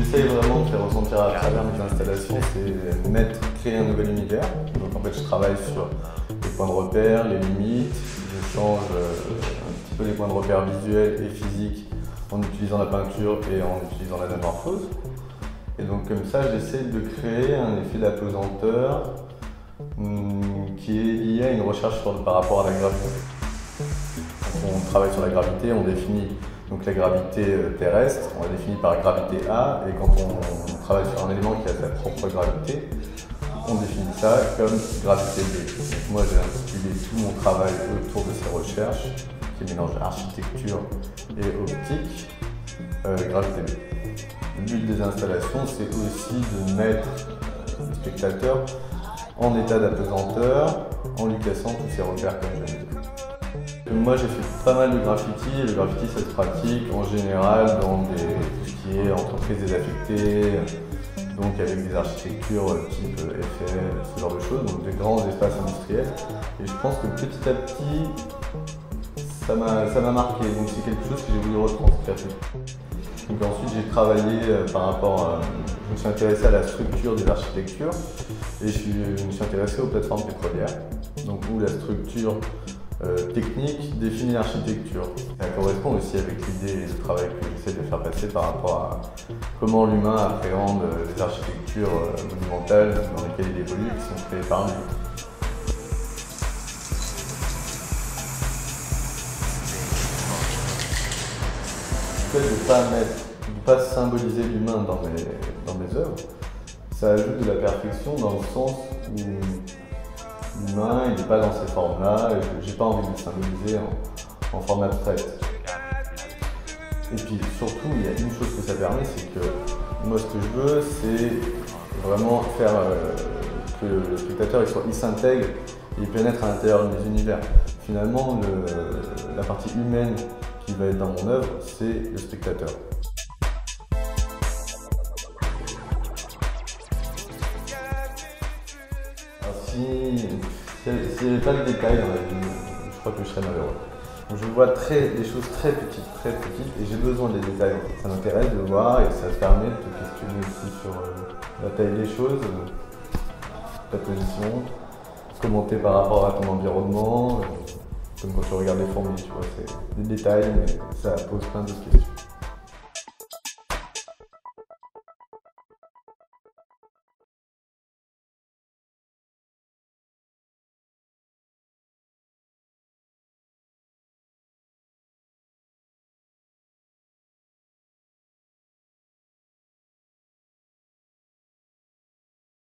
j'essaye vraiment de faire ressentir à travers mes installations, c'est créer un nouvel univers. Donc en fait, je travaille sur les points de repère, les limites, je change un petit peu les points de repère visuels et physiques en utilisant la peinture et en utilisant l'anamorphose. Et donc comme ça, j'essaie de créer un effet d'apesanteur qui est lié à une recherche par rapport à la gravité. On travaille sur la gravité, on définit donc la gravité terrestre, on la définit par gravité A, et quand on travaille sur un élément qui a sa propre gravité, on définit ça comme gravité B. Donc moi j'ai intitulé tout mon travail autour de ces recherches, qui mélangent architecture et optique, gravité B. Le but des installations, c'est aussi de mettre le spectateur en état d'apesanteur, en lui cassant tous ses repères comme je l'ai dit. Moi j'ai fait pas mal de graffiti, et le graffiti ça se pratique en général dans tout ce qui est entreprise désaffectée, donc avec des architectures type Eiffel, ce genre de choses, donc des grands espaces industriels. Et je pense que petit à petit, ça m'a marqué, donc c'est quelque chose que j'ai voulu retranscrire. Donc ensuite j'ai travaillé par rapport à... Je me suis intéressé à la structure des architectures et je me suis intéressé aux plateformes pétrolières, donc où la structure technique définit l'architecture. Ça correspond aussi avec l'idée et le travail que j'essaie de faire passer par rapport à comment l'humain appréhende les architectures monumentales dans lesquelles il évolue et qui sont créées par lui. Le fait de ne pas symboliser l'humain dans mes œuvres, ça ajoute de la perfection dans le sens où l'humain, il n'est pas dans ces formes-là, et j'ai pas envie de le symboliser en forme abstraite. Et puis surtout, il y a une chose que ça permet, c'est que moi ce que je veux, c'est vraiment faire que le spectateur il s'intègre et il pénètre à l'intérieur de mes univers. Finalement, la partie humaine qui va être dans mon œuvre, c'est le spectateur. Si il n'y avait pas de détails dans la vie, je crois que je serais malheureux. Donc je vois des choses très petites, et j'ai besoin des détails. Ça m'intéresse de voir et ça te permet de te questionner aussi sur la taille des choses, ta position, commenter par rapport à ton environnement, comme quand tu regardes les fourmis, tu vois, c'est des détails, mais ça pose plein de questions.